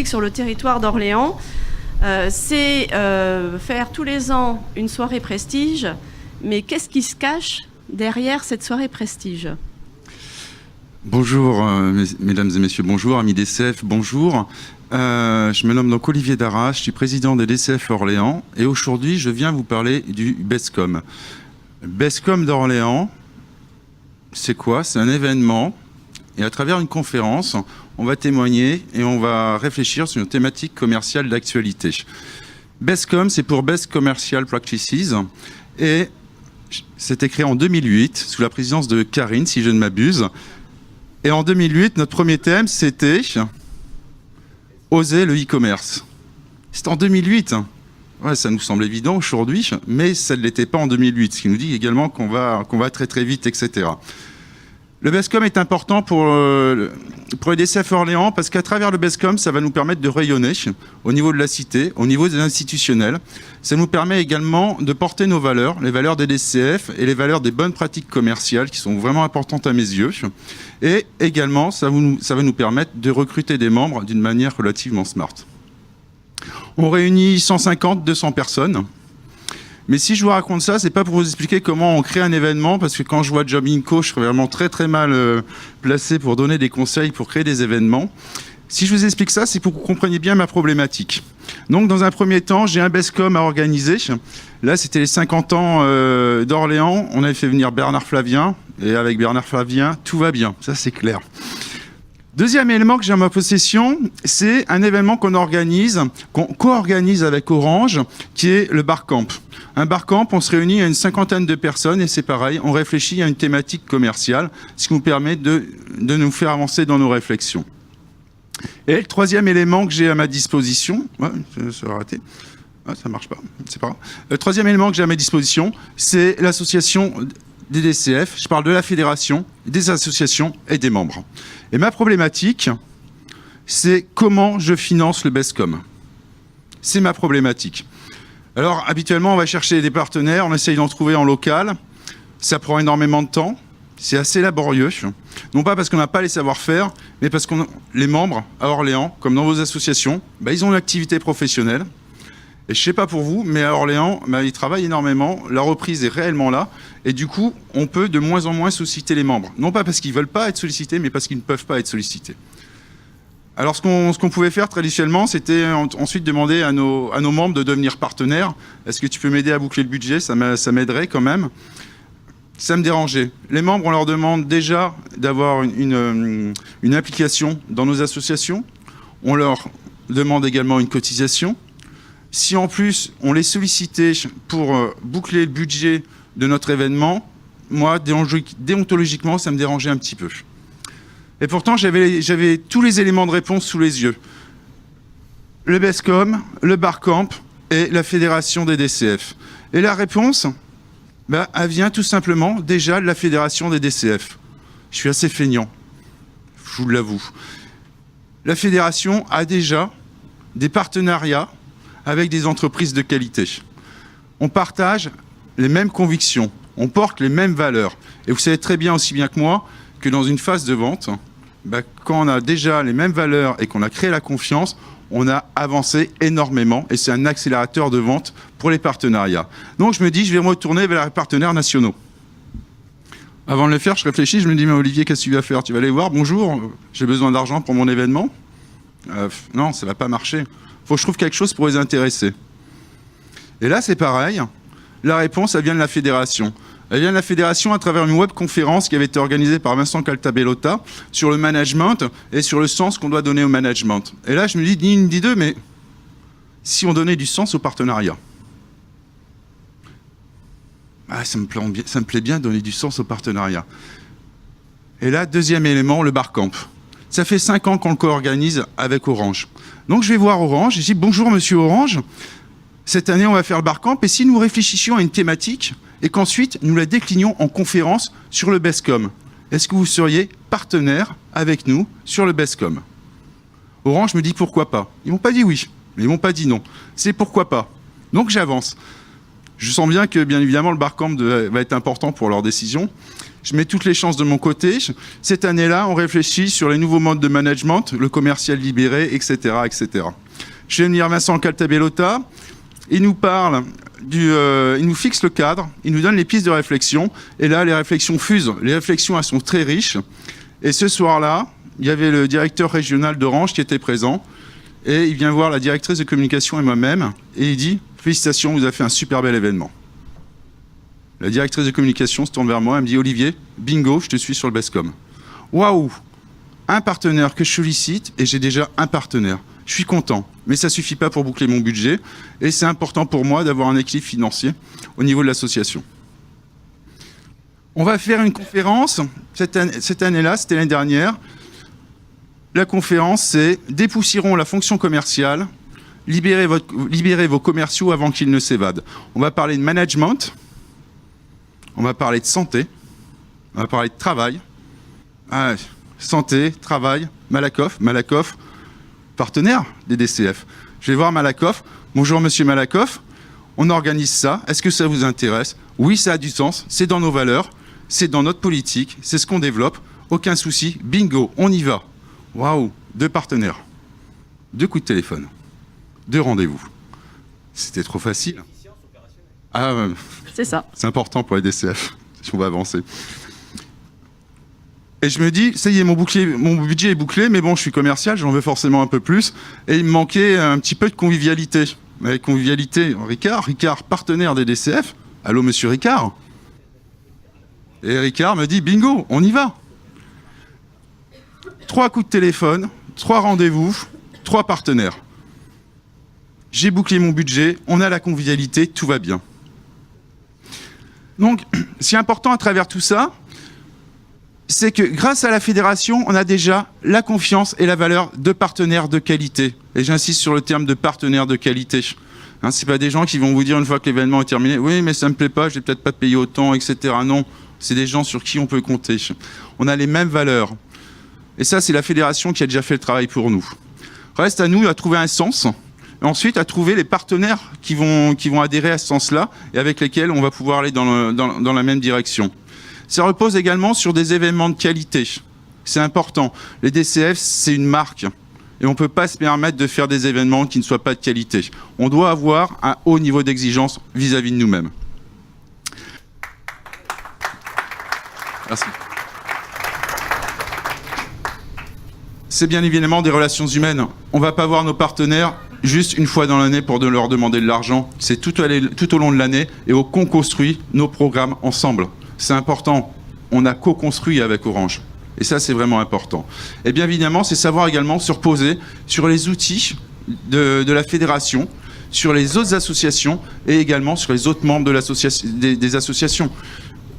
thématique sur le territoire d'Orléans. C'est faire tous les ans une soirée prestige. Mais qu'est-ce qui se cache derrière cette soirée prestige ? Bonjour, mesdames et messieurs, bonjour, amis DCF, bonjour. Je me nomme donc Olivier Darras, je suis président des DCF Orléans et aujourd'hui je viens vous parler du BESCOM. BESCOM d'Orléans, c'est quoi ? C'est un événement et à travers une conférence, on va témoigner et on va réfléchir sur une thématique commerciale d'actualité. BESCOM, c'est pour Best Commercial Practices et c'était créé en 2008 sous la présidence de Karine, si je ne m'abuse. Et en 2008, notre premier thème, c'était oser le e-commerce. C'était en 2008. Ouais, ça nous semble évident aujourd'hui, mais ça ne l'était pas en 2008, ce qui nous dit également qu'on va très très vite, etc. Le BESCOM est important pour les DCF Orléans parce qu'à travers le BESCOM, ça va nous permettre de rayonner au niveau de la cité, au niveau des institutionnels. Ça nous permet également de porter nos valeurs, les valeurs des DCF et les valeurs des bonnes pratiques commerciales qui sont vraiment importantes à mes yeux. Et également, ça va nous permettre de recruter des membres d'une manière relativement smart. On réunit 150, 200 personnes. Mais si je vous raconte ça, c'est pas pour vous expliquer comment on crée un événement, parce que quand je vois Jobinco, je serais vraiment très très mal placé pour donner des conseils pour créer des événements. Si je vous explique ça, c'est pour que vous compreniez bien ma problématique. Donc dans un premier temps, j'ai un BESCOM à organiser. Là, c'était les 50 ans d'Orléans. On avait fait venir Bernard Flavien, et avec Bernard Flavien, tout va bien, ça c'est clair. Deuxième élément que j'ai en ma possession, c'est un événement qu'on co-organise avec Orange, qui est le Barcamp. Un Barcamp, on se réunit à une 50aine de personnes et c'est pareil, on réfléchit à une thématique commerciale, ce qui nous permet de nous faire avancer dans nos réflexions. Et le troisième élément que j'ai à ma disposition, ça a raté, ça marche pas, c'est pas grave. Le troisième élément que j'ai à ma disposition, c'est l'association des DCF, je parle de la fédération, des associations et des membres. Et ma problématique, c'est comment je finance le BESCOM. C'est ma problématique. Alors, habituellement, on va chercher des partenaires, on essaye d'en trouver en local. Ça prend énormément de temps, c'est assez laborieux. Non pas parce qu'on n'a pas les savoir-faire, mais parce que les membres à Orléans, comme dans vos associations, ils ont une activité professionnelle. Et je ne sais pas pour vous, mais à Orléans, ils travaillent énormément, la reprise est réellement là, et du coup, on peut de moins en moins solliciter les membres. Non pas parce qu'ils ne veulent pas être sollicités, mais parce qu'ils ne peuvent pas être sollicités. Alors, ce qu'on pouvait faire traditionnellement, c'était ensuite demander à nos membres de devenir partenaires. Est-ce que tu peux m'aider à boucler le budget ? Ça m'aiderait quand même. Ça me dérangeait. Les membres, on leur demande déjà d'avoir une implication dans nos associations. On leur demande également une cotisation. Si en plus, on les sollicitait pour boucler le budget de notre événement, moi, déontologiquement, ça me dérangeait un petit peu. Et pourtant, j'avais tous les éléments de réponse sous les yeux. Le BESCOM, le Barcamp et la Fédération des DCF. Et la réponse, elle vient tout simplement déjà de la Fédération des DCF. Je suis assez feignant, je vous l'avoue. La Fédération a déjà des partenariats avec des entreprises de qualité. On partage les mêmes convictions, on porte les mêmes valeurs. Et vous savez très bien, aussi bien que moi, que dans une phase de vente, quand on a déjà les mêmes valeurs et qu'on a créé la confiance, on a avancé énormément et c'est un accélérateur de vente pour les partenariats. Donc je me dis, je vais me retourner vers les partenaires nationaux. Avant de le faire, je réfléchis, je me dis, mais Olivier, qu'est-ce que tu vas faire ? Tu vas aller voir, bonjour, j'ai besoin d'argent pour mon événement. Non, ça ne va pas marcher. Il faut que je trouve quelque chose pour les intéresser. Et là, c'est pareil. La réponse, elle vient de la fédération. Elle vient de la fédération à travers une webconférence qui avait été organisée par Vincent Caltabellota sur le management et sur le sens qu'on doit donner au management. Et là, je me dis, ni une ni deux, mais si on donnait du sens au partenariat. Ça me plaît bien de donner du sens au partenariat. Et là, deuxième élément, le Barcamp. Ça fait 5 ans qu'on le co-organise avec Orange. Donc je vais voir Orange et je dis, bonjour monsieur Orange, cette année on va faire le Barcamp et si nous réfléchissions à une thématique et qu'ensuite nous la déclinions en conférence sur le BESCOM, est-ce que vous seriez partenaire avec nous sur le BESCOM ? Orange me dit pourquoi pas. Ils m'ont pas dit oui, mais ils m'ont pas dit non. C'est pourquoi pas. Donc j'avance. Je sens bien que, bien évidemment, le Barcamp va être important pour leur décision. je mets toutes les chances de mon côté. Cette année-là, on réfléchit sur les nouveaux modes de management, le commercial libéré, etc., etc. Je vais venir Vincent Caltabellota. Il nous parle il nous fixe le cadre, il nous donne les pistes de réflexion. Et là, les réflexions fusent. Les réflexions, elles sont très riches. Et ce soir-là, il y avait le directeur régional d'Orange qui était présent. Et il vient voir la directrice de communication et moi-même. Et il dit « Félicitations, vous avez fait un super bel événement ». La directrice de communication se tourne vers moi, elle me dit « Olivier, bingo, je te suis sur le Bescom ». Waouh! Un partenaire que je sollicite et j'ai déjà un partenaire. Je suis content, mais ça ne suffit pas pour boucler mon budget. Et c'est important pour moi d'avoir un équilibre financier au niveau de l'association. On va faire une conférence. Cette année-là, c'était l'année dernière. La conférence, c'est « Dépoussiérons la fonction commerciale, libérez vos commerciaux avant qu'ils ne s'évadent ». On va parler de management. On va parler de santé, on va parler de travail. Ah, santé, travail, Malakoff, partenaire des DCF. Je vais voir Malakoff. Bonjour Monsieur Malakoff, on organise ça. Est-ce que ça vous intéresse? Oui, ça a du sens, c'est dans nos valeurs, c'est dans notre politique, c'est ce qu'on développe. Aucun souci, bingo, on y va. Waouh, 2 partenaires, 2 coups de téléphone, 2 rendez-vous. C'était trop facile. Ah, c'est ça. C'est important pour les DCF, si on va avancer. Et je me dis, ça y est, mon budget est bouclé, mais bon, je suis commercial, j'en veux forcément un peu plus. Et il me manquait un petit peu de convivialité. Mais convivialité, Ricard, partenaire des DCF. Allô, monsieur Ricard? Et Ricard me dit, bingo, on y va. 3 coups de téléphone, 3 rendez-vous, 3 partenaires. J'ai bouclé mon budget, on a la convivialité, tout va bien. Donc, ce qui est important à travers tout ça, c'est que grâce à la fédération, on a déjà la confiance et la valeur de partenaires de qualité. Et j'insiste sur le terme de partenaires de qualité. Hein, ce n'est pas des gens qui vont vous dire une fois que l'événement est terminé, oui, mais ça ne me plaît pas, je ne vais peut-être pas payer autant, etc. Non, c'est des gens sur qui on peut compter. On a les mêmes valeurs. Et ça, c'est la fédération qui a déjà fait le travail pour nous. Reste à nous à trouver un sens. Et ensuite, à trouver les partenaires qui vont adhérer à ce sens-là et avec lesquels on va pouvoir aller dans la même direction. Ça repose également sur des événements de qualité. C'est important. Les DCF, c'est une marque. Et on ne peut pas se permettre de faire des événements qui ne soient pas de qualité. On doit avoir un haut niveau d'exigence vis-à-vis de nous-mêmes. Merci. C'est bien évidemment des relations humaines. On ne va pas voir nos partenaires juste une fois dans l'année pour leur demander de l'argent. C'est tout au long de l'année et on co-construit nos programmes ensemble. C'est important. On a co-construit avec Orange. Et ça, c'est vraiment important. Et bien évidemment, c'est savoir également se reposer sur les outils de la fédération, sur les autres associations et également sur les autres membres de des associations.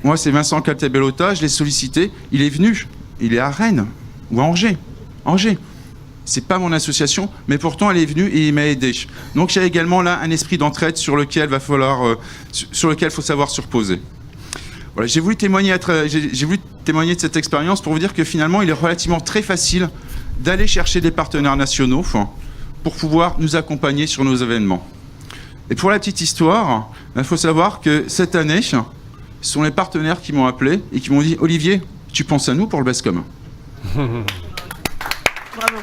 Moi, c'est Vincent Caltabellota, je l'ai sollicité. Il est venu. Il est à Rennes ou à Angers. C'est pas mon association, mais pourtant elle est venue et il m'a aidé. Donc il y a également là un esprit d'entraide sur lequel il faut savoir se reposer. Voilà, j'ai voulu témoigner de cette expérience pour vous dire que finalement il est relativement très facile d'aller chercher des partenaires nationaux pour pouvoir nous accompagner sur nos événements. Et pour la petite histoire, il faut savoir que cette année, ce sont les partenaires qui m'ont appelé et qui m'ont dit « Olivier, tu penses à nous pour le Bescom ?» Bravo.